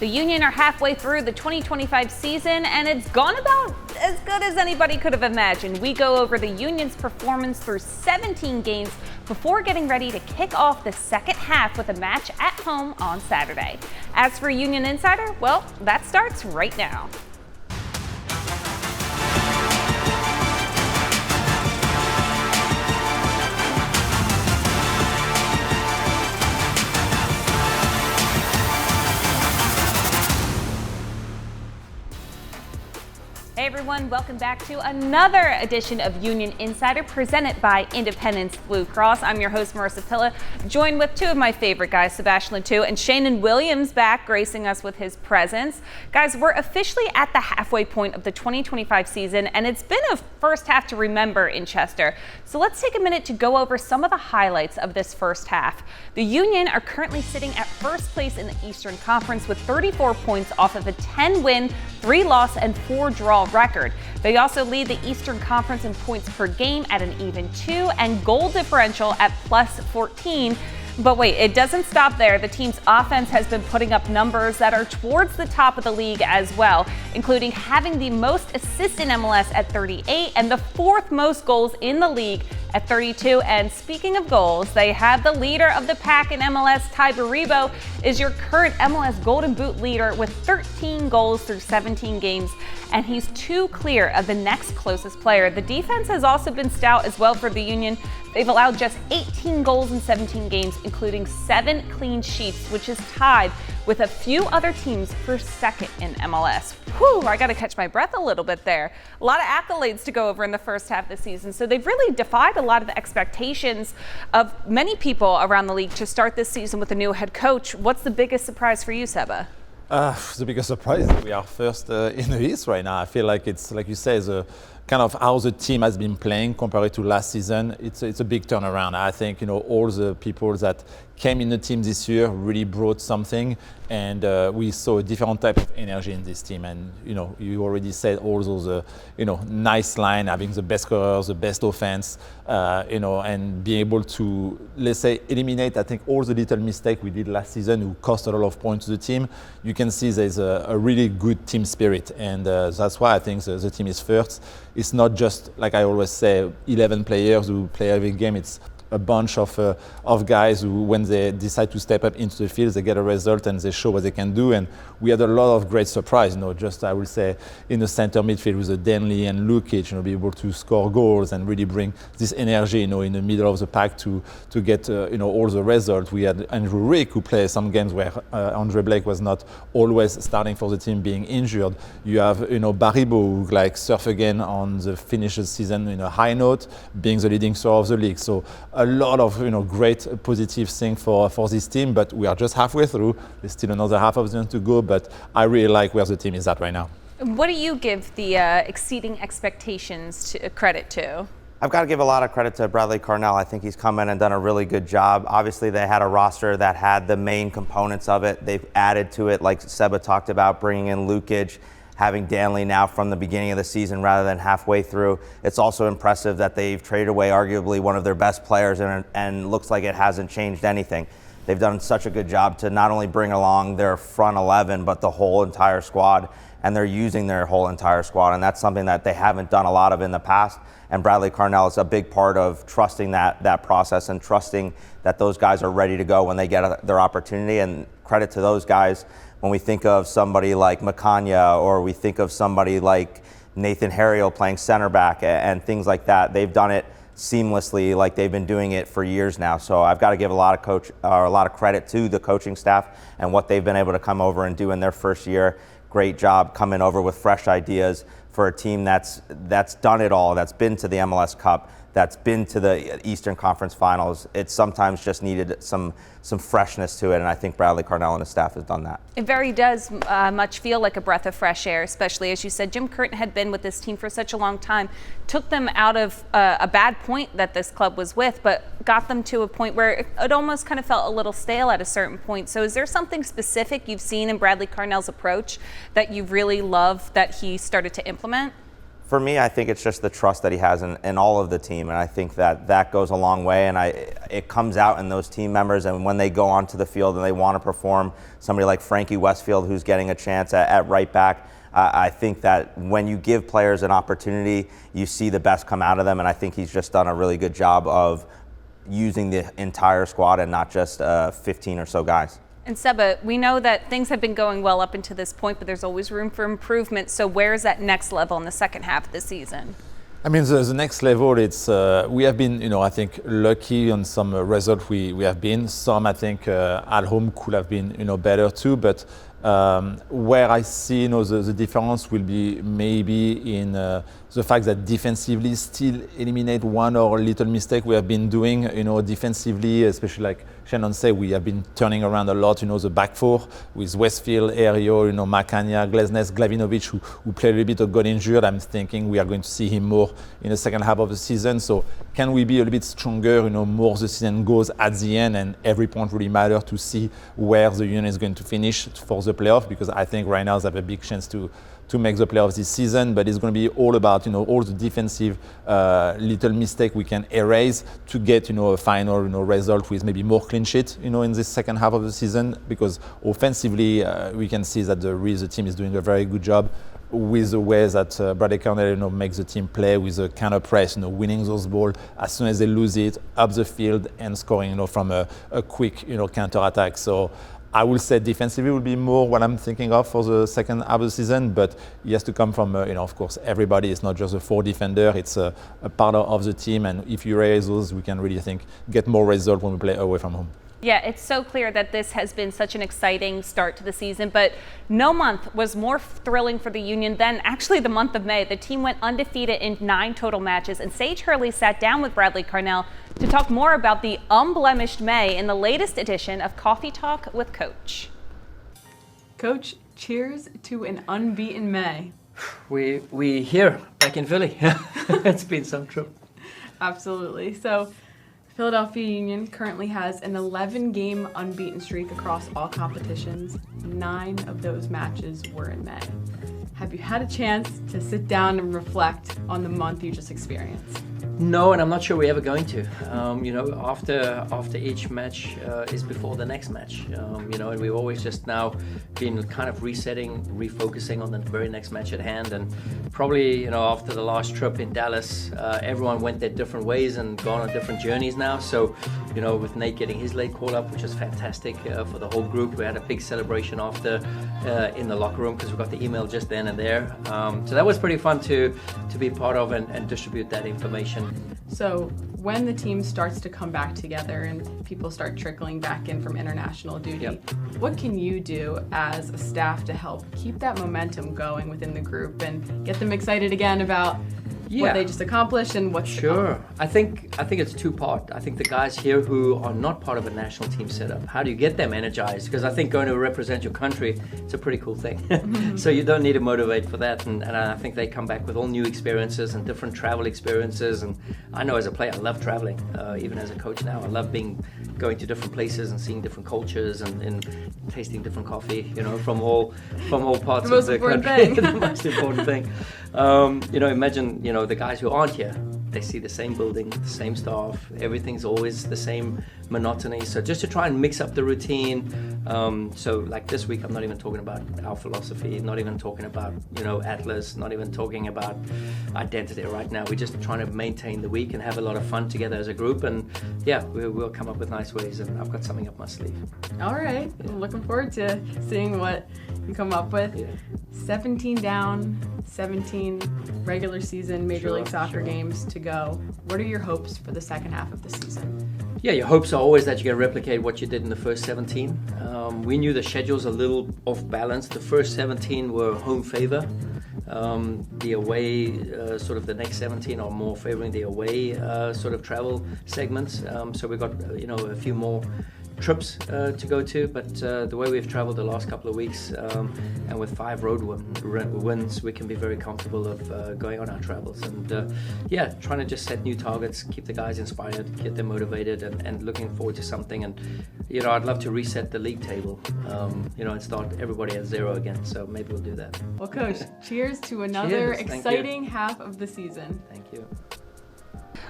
The Union are halfway through the 2025 season, and it's gone about as good as anybody could have imagined. We go over the Union's performance through 17 games before getting ready to kick off the second half with a match at home on Saturday. As for Union Insider, well, that starts right now. Hey everyone, welcome back to another edition of Union Insider presented by Independence Blue Cross. I'm your host, Marisa, joined with two of my favorite guys, Sebastian and Sheanon Williams, back gracing us with his presence. Guys, we're officially at the halfway point of the 2025 season, and it's been a first half to remember in Chester. So let's take a minute to go over some of the highlights of this first half. The Union are currently sitting at first place in the Eastern Conference with 34 points off of a 10-win, 3-loss, and 4-draw record. They also lead the Eastern Conference in points per game at an even 2 and goal differential at plus 14. But wait, it doesn't stop there. The team's offense has been putting up numbers that are towards the top of the league as well, including having the most assists in MLS at 38 and the 4th most goals in the league at 32. And speaking of goals, they have the leader of the pack in MLS, Ty Baribo, is your current MLS Golden Boot leader with 13 goals through 17 games, and he's 2 clear of the next closest player. The defense has also been stout as well for the Union. They've allowed just 18 goals in 17 games, including 7 clean sheets, which is tied with a few other teams for second in MLS. Whew, I got to catch my breath a little bit there. A lot of accolades to go over in the first half of the season. So they've really defied a lot of the expectations of many people around the league to start this season with a new head coach. What's the biggest surprise for you, Seba? The biggest surprise is that we are first in the East right now. I feel like it's, like you say, the kind of how the team has been playing compared to last season. It's a big turnaround. I think, all the people that came in the team this year really brought something, and we saw a different type of energy in this team. And you already said all those nice line, having the best scorers, the best offense, and being able to, let's say, eliminate, I think, all the little mistakes we did last season who cost a lot of points to the team. You can see there's a really good team spirit, and that's why I think the team is first. It's not just, like I always say, 11 players who play every game. It's a bunch of guys who, when they decide to step up into the field, they get a result and they show what they can do. And we had a lot of great surprise, just I will say in the center midfield with Denley and Lukic, be able to score goals and really bring this energy, in the middle of the pack to get, all the results. We had Andrew Rick, who played some games where Andre Blake was not always starting for the team, being injured. You have, Baribo, who surf again on the finish of the season in a high note, being the leading scorer of the league. So a lot of great positive things for this team, but we are just halfway through. There's still another half of them to go, but I really like where the team is at right now. What do you give the exceeding expectations credit to? I've got to give a lot of credit to Bradley Carnell. I think he's come in and done a really good job. Obviously, they had a roster that had the main components of it. They've added to it, like Seba talked about, bringing in Lukic, having Danley now from the beginning of the season rather than halfway through. It's also impressive that they've traded away arguably one of their best players, and looks like it hasn't changed anything. They've done such a good job to not only bring along their front 11, but the whole entire squad, and they're using their whole entire squad, and that's something that they haven't done a lot of in the past. And Bradley Carnell is a big part of trusting that process and trusting that those guys are ready to go when they get their opportunity. And credit to those guys. When we think of somebody like Makanya, or we think of somebody like Nathan Harriel playing center back and things like that, they've done it seamlessly, like they've been doing it for years now. So I've got to give a lot of credit to the coaching staff and what they've been able to come over and do in their first year. Great job coming over with fresh ideas for a team that's done it all, that's been to the MLS Cup, that's been to the Eastern Conference Finals. It sometimes just needed some freshness to it, and I think Bradley Carnell and his staff has done that. It very does much feel like a breath of fresh air, especially as you said, Jim Curtin had been with this team for such a long time, took them out of a bad point that this club was with, but got them to a point where it almost kind of felt a little stale at a certain point. So is there something specific you've seen in Bradley Carnell's approach that you really love that he started to implement? For me, I think it's just the trust that he has in all of the team, and I think that goes a long way, and it comes out in those team members, and when they go onto the field and they want to perform, somebody like Frankie Westfield who's getting a chance at right back, I think that when you give players an opportunity, you see the best come out of them, and I think he's just done a really good job of using the entire squad and not just 15 or so guys. And Seba, we know that things have been going well up until this point, but there's always room for improvement. So where is that next level in the second half of the season? I mean, the next level, it's we have been, I think, lucky on some results we have been. Some, I think, at home could have been, better too. But where I see, the difference will be maybe in the fact that defensively still eliminate one or little mistake we have been doing, defensively, especially like Sheanon said, we have been turning around a lot, the back four with Westfield, Ario, Macania, Glesnes, Glavinovic, who played a little bit, got injured. I'm thinking we are going to see him more in the second half of the season. So can we be a little bit stronger, more the season goes at the end, and every point really matters to see where the Union is going to finish for the playoff, because I think right now they have a big chance to make the playoffs this season, but it's going to be all about all the defensive little mistake we can erase to get a final result with maybe more clean sheet in this second half of the season, because offensively we can see that the team is doing a very good job with the way that Bradley Cornell makes the team play with a counter press, winning those balls as soon as they lose it up the field and scoring from a quick counter attack. So I will say defensively will be more what I'm thinking of for the second half of the season, but he has to come from, of course, everybody. It's not just a four defender, it's a part of the team, and if you raise those, we can really, get more result when we play away from home. Yeah, it's so clear that this has been such an exciting start to the season, but no month was more thrilling for the Union than actually the month of May. The team went undefeated in 9 total matches, and Sage Hurley sat down with Bradley Cornell to talk more about the unblemished May in the latest edition of Coffee Talk with Coach. Coach, cheers to an unbeaten May. We here back in Philly. It's been some trip. Absolutely. So Philadelphia Union currently has an 11-game unbeaten streak across all competitions. 9 of those matches were in May. Have you had a chance to sit down and reflect on the month you just experienced? No, and I'm not sure we're ever going to. After each match is before the next match. And we've always just now been kind of resetting, refocusing on the very next match at hand. And probably, after the last trip in Dallas, everyone went their different ways and gone on different journeys now. So, with Nate getting his late call up, which was fantastic for the whole group. We had a big celebration after in the locker room because we got the email just then and there. So that was pretty fun to be part of and distribute that information. So when the team starts to come back together and people start trickling back in from international duty, What can you do as a staff to help keep that momentum going within the group and get them excited again about what they just accomplished and what's to come? I think it's two-part. I think the guys here who are not part of a national team setup, how do you get them energized? Because I think going to represent your country, it's a pretty cool thing. So you don't need to motivate for that. And I think they come back with all new experiences and different travel experiences. And I know as a player, I love traveling. Even as a coach now, I love going to different places and seeing different cultures and tasting different coffee, from all parts of the country. The most important thing. Imagine, the guys who aren't here, they see the same building, the same staff, everything's always the same monotony. So just to try and mix up the routine. So like this week, I'm not even talking about our philosophy, not even talking about, Atlas, not even talking about identity right now. We're just trying to maintain the week and have a lot of fun together as a group. And we'll come up with nice ways, and I've got something up my sleeve. All right. Yeah. I'm looking forward to seeing what you come up with. Yeah. 17 down, 17 regular season Major League Soccer games to go. What are your hopes for the second half of the season? Yeah, your hopes are always that you can replicate what you did in the first 17. We knew the schedule's a little off balance. The first 17 were home favor. The away, sort of the next 17 are more favoring the away sort of travel segments. So we got, a few more trips to go to, but the way we've traveled the last couple of weeks, and with 5 road wins, we can be very comfortable of going on our travels. And trying to just set new targets, keep the guys inspired, get them motivated, and looking forward to something. And I'd love to reset the league table, and start everybody at 0 again. So maybe we'll do that. Well, Coach, cheers to another exciting half of the season. Thank you.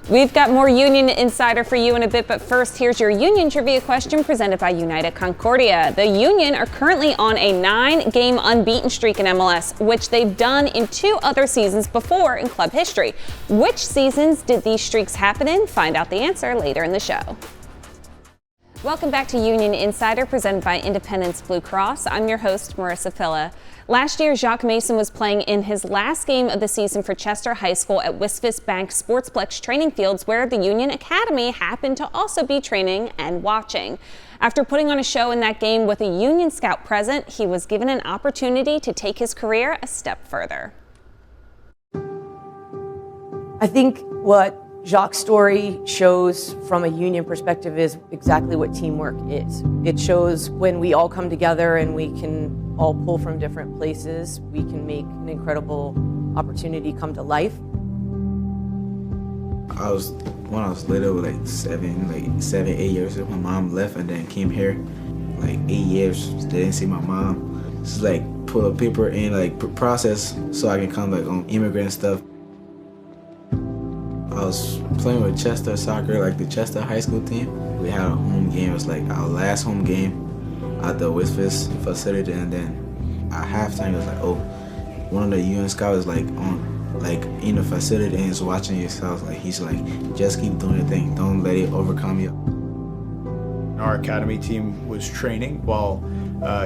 We've got more Union Insider for you in a bit, but first, here's your Union Trivia question presented by United Concordia. The Union are currently on a 9-game unbeaten streak in MLS, which they've done in 2 other seasons before in club history. Which seasons did these streaks happen in? Find out the answer later in the show. Welcome back to Union Insider, presented by Independence Blue Cross. I'm your host, Marisa Pilla. Last year, Jacques Mason was playing in his last game of the season for Chester High School at Wisvis Bank Sportsplex training fields, where the Union Academy happened to also be training and watching. After putting on a show in that game with a Union scout present, he was given an opportunity to take his career a step further. I think what Jacques' story shows from a Union perspective is exactly what teamwork is. It shows when we all come together and we can all pull from different places, we can make an incredible opportunity come to life. When I was little, like 7, 8 years old, my mom left and then came here. Like 8 years, didn't see my mom. Just like put a paper in, like process so I can come like on immigrant stuff. I was playing with Chester soccer, like the Chester high school team. We had a home game. It was like our last home game at the Wisvis facility, and then at halftime it was like, oh, one of the UN scouts like in the facility and he's watching you. So I was like, he's like, just keep doing your thing. Don't let it overcome you. Our academy team was training while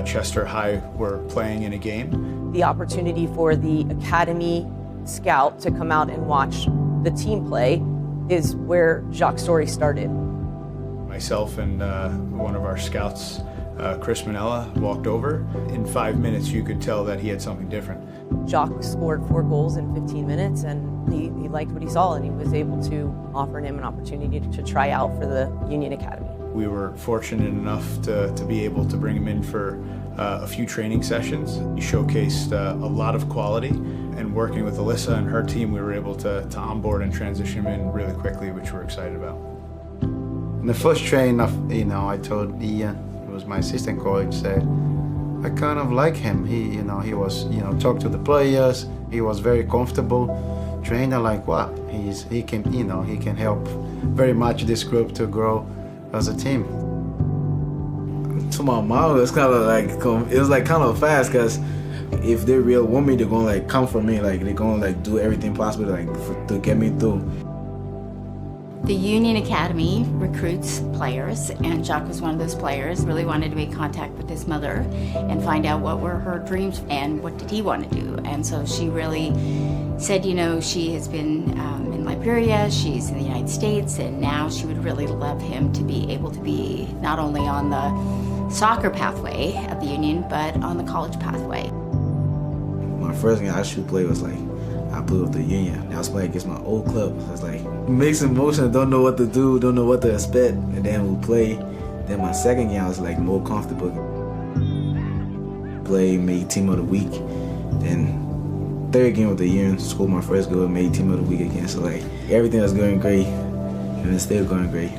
Chester High were playing in a game. The opportunity for the academy scout to come out and watch the team play is where Jacques' story started. Myself and one of our scouts, Chris Manella, walked over. In 5 minutes, you could tell that he had something different. Jacques scored 4 goals in 15 minutes, and he liked what he saw, and he was able to offer him an opportunity to try out for the Union Academy. We were fortunate enough to be able to bring him in for a few training sessions. He showcased a lot of quality, and working with Alyssa and her team, we were able to onboard and transition him in really quickly, which we're excited about. In the first train, I told Ian, who was my assistant coach, said, I kind of like him. He was, talk to the players. He was very comfortable. Trainer, like what? He can help very much this group to grow as a team. To my mom, it was kind of like kind of fast, because if they really want me, they're gonna like come for me, like they're gonna like do everything possible to get me through. The Union Academy recruits players, and Jacques was one of those players. Really wanted to make contact with his mother and find out what were her dreams and what did he want to do. And so she really said, she has been in Liberia, she's in the United States, and now she would really love him to be able to be not only on the soccer pathway at the Union, but on the college pathway. My first game I should play was I played with the Union. I was playing against my old club. So it's like mixed emotions, don't know what to do, don't know what to expect. And then we play. Then my second game I was like more comfortable. Play, made team of the week. Then third game with the Union, scored my first goal, made team of the week again. So like everything was going great, and it's still going great.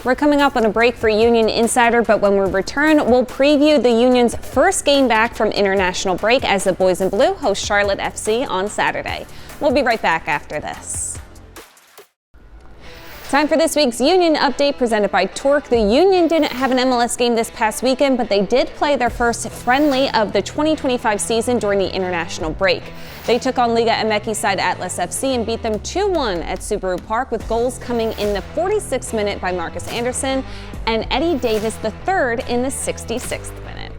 We're coming up on a break for Union Insider, but when we return, we'll preview the Union's first game back from international break as the Boys in Blue host Charlotte FC on Saturday. We'll be right back after this. Time for this week's Union Update presented by Torque. The Union didn't have an MLS game this past weekend, but they did play their first friendly of the 2025 season during the international break. They took on Liga MX side Atlas FC and beat them 2-1 at Subaru Park, with goals coming in the 46th minute by Marcus Anderson and Eddie Davis III in the 66th minute.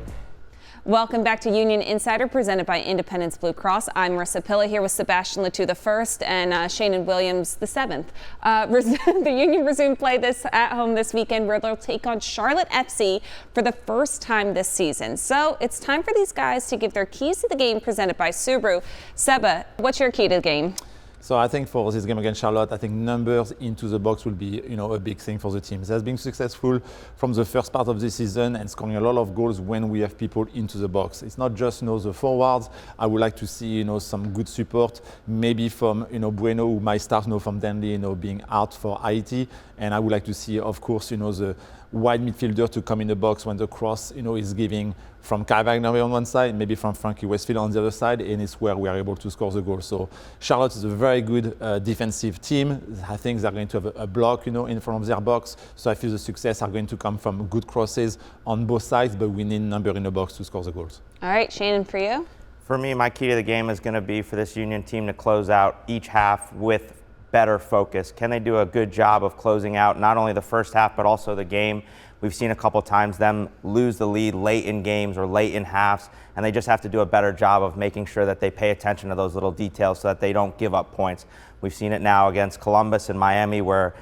Welcome back to Union Insider, presented by Independence Blue Cross. I'm Marisa Pilla here with Sebastian Letou the first and Sheanon Williams the 7th. The Union resumed play at home this weekend, where they'll take on Charlotte FC for the first time this season. So it's time for these guys to give their keys to the game, presented by Subaru. Seba, what's your key to the game? So I think for this game against Charlotte, I think numbers into the box will be, a big thing for the team. It has been successful from the first part of the season and scoring a lot of goals when we have people into the box. It's not just, the forwards. I would like to see, some good support, maybe from, Bueno, who might start, from Denley, being out for Haiti. And I would like to see, of course, the wide midfielder to come in the box when the cross, is giving from Kai Wagner on one side, maybe from Frankie Westfield on the other side, and it's where we are able to score the goal. So Charlotte is a very good defensive team. I think they're going to have a block, in front of their box. So I feel the success are going to come from good crosses on both sides, but we need number in the box to score the goals. All right, Sheanon, for you? For me, my key to the game is going to be for this Union team to close out each half with better focus. Can they do a good job of closing out not only the first half, but also the game? We've seen a couple times them lose the lead late in games or late in halves, and they just have to do a better job of making sure that they pay attention to those little details so that they don't give up points. We've seen it now against Columbus and Miami, where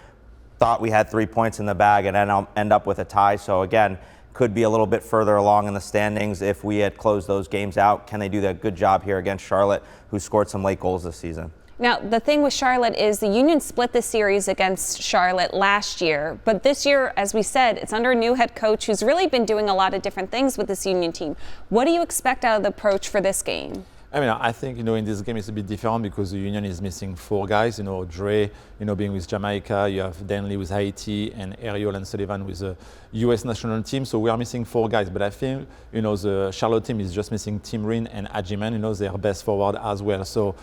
thought we had 3 points in the bag and then end up with a tie. So again, could be a little bit further along in the standings if we had closed those games out. Can they do that good job here against Charlotte, who scored some late goals this season? Now, the thing with Charlotte is the Union split the series against Charlotte last year, but this year, as we said, it's under a new head coach who's really been doing a lot of different things with this Union team. What do you expect out of the approach for this game? I think, in this game it's a bit different because the Union is missing 4 guys. Dre, being with Jamaica, you have Denley with Haiti, and Ariel and Sullivan with the U.S. national team. So we are missing 4 guys. But I think, the Charlotte team is just missing Tim Rin and Ajiman, their best forward as well. So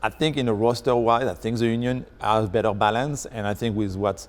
I think in a roster-wise, I think the Union has better balance, and I think with what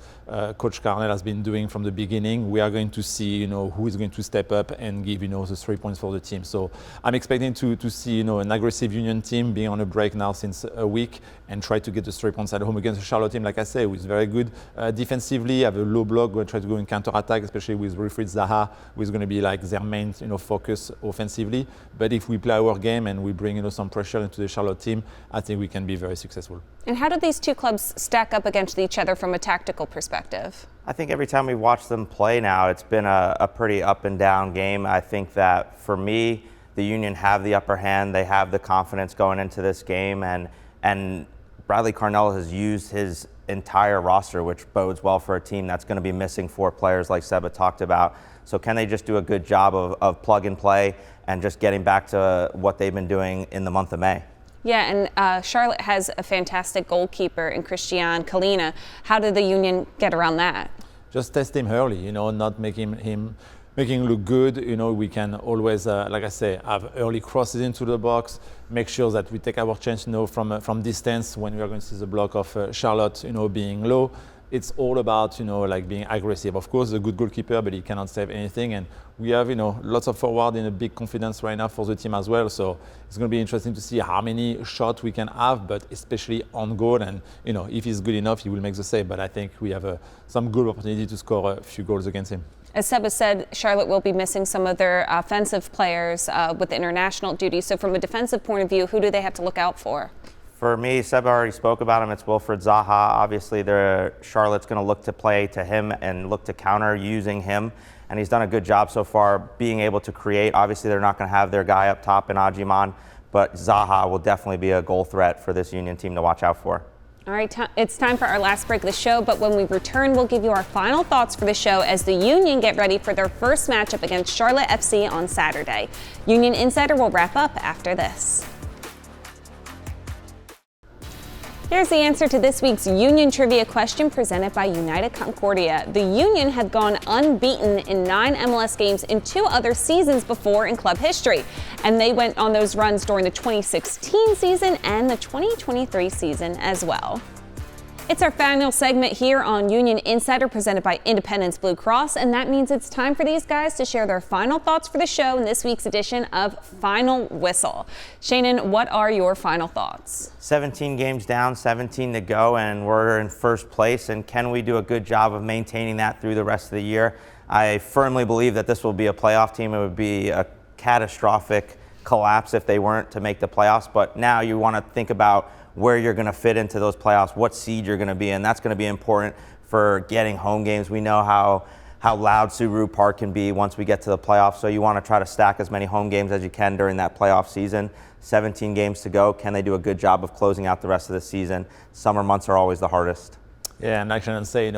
Coach Carnell has been doing from the beginning, we are going to see, who is going to step up and give, the 3 points for the team. So I'm expecting to see, an aggressive Union team being on a break now since a week and try to get the 3 points at home against the Charlotte team, like I say, who is very good defensively, have a low block, going to try to go in counter-attack, especially with Wilfried Zaha, who is going to be like their main, focus offensively. But if we play our game and we bring, some pressure into the Charlotte team, I think we can be very successful. And how do these two clubs stack up against each other from a tactical perspective? I think every time we watch them play now, it's been a pretty up and down game. I think that for me, the Union have the upper hand. They have the confidence going into this game, and Bradley Carnell has used his entire roster, which bodes well for a team that's going to be missing 4 players like Seba talked about. So can they just do a good job of plug and play and just getting back to what they've been doing in the month of May? Yeah, and Charlotte has a fantastic goalkeeper in Christian Kalina. How did the Union get around that? Just test him early, not making him look good. We can always, like I say, have early crosses into the box, make sure that we take our chance, from distance when we are going to see the block of Charlotte, being low. It's all about, being aggressive. Of course, a good goalkeeper, but he cannot save anything. And we have, lots of forward in a big confidence right now for the team as well. So it's going to be interesting to see how many shots we can have, but especially on goal. And, if he's good enough, he will make the save. But I think we have some good opportunity to score a few goals against him. As Seba said, Charlotte will be missing some of their offensive players with international duty. So from a defensive point of view, who do they have to look out for? For me, Seba already spoke about him. It's Wilfried Zaha. Obviously, Charlotte's going to look to play to him and look to counter using him. And he's done a good job so far being able to create. Obviously, they're not going to have their guy up top in Ajiman, but Zaha will definitely be a goal threat for this Union team to watch out for. All right, it's time for our last break of the show, but when we return, we'll give you our final thoughts for the show as the Union get ready for their first matchup against Charlotte FC on Saturday. Union Insider will wrap up after this. Here's the answer to this week's Union Trivia question presented by United Concordia. The Union had gone unbeaten in 9 MLS games in 2 other seasons before in club history, and they went on those runs during the 2016 season and the 2023 season as well. It's our final segment here on Union Insider presented by Independence Blue Cross, and that means it's time for these guys to share their final thoughts for the show in this week's edition of Final Whistle. Sheanon, what are your final thoughts? 17 games down, 17 to go, and we're in first place. And can we do a good job of maintaining that through the rest of the year? I firmly believe that this will be a playoff team. It would be a catastrophic collapse if they weren't to make the playoffs. But now you want to think about where you're going to fit into those playoffs, what seed you're going to be in. That's going to be important for getting home games. We know how how loud Subaru Park can be once we get to the playoffs. So you want to try to stack as many home games as you can during that playoff season. 17 games to go. Can they do a good job of closing out the rest of the season? Summer months are always the hardest. Yeah, and like Sheanon say,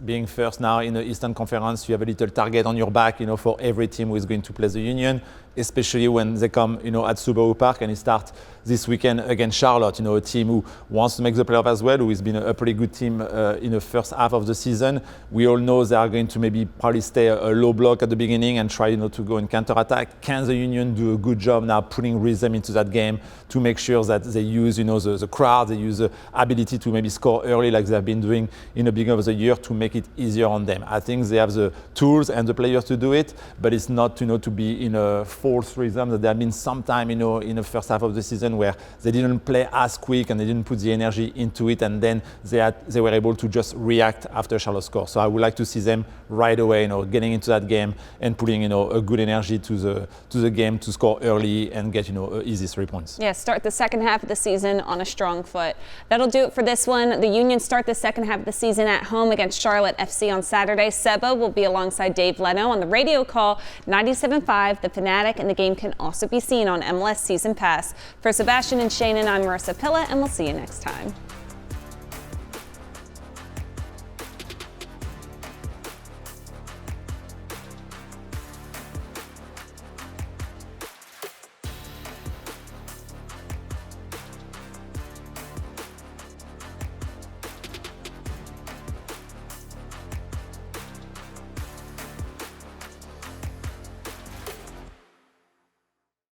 being first now in the Eastern Conference, you have a little target on your back, for every team who is going to play the Union, especially when they come, at Subaru Park, and it starts this weekend against Charlotte, a team who wants to make the playoff as well, who has been a pretty good team in the first half of the season. We all know they are going to maybe probably stay a low block at the beginning and try, to go in counter-attack. Can the Union do a good job now putting rhythm into that game to make sure that they use, the crowd, they use the ability to maybe score early like they have been doing in the beginning of the year to make it easier on them. I think they have the tools and the players to do it, but it's not, to be in a false rhythm. That there have been some time, in the first half of the season where they didn't play as quick and they didn't put the energy into it, and then they were able to just react after Charlotte score. So I would like to see them right away, getting into that game and putting, a good energy to the game to score early and get, easy 3 points. Yeah, start the second half of the season on a strong foot. That'll do it for this one. The Union start the second half of the season at home against Charlotte FC on Saturday. Seba will be alongside Dave Leno on the radio call 97.5, The Fanatic, and the game can also be seen on MLS Season Pass. For Seba and Sheanon, I'm Marisa, and we'll see you next time.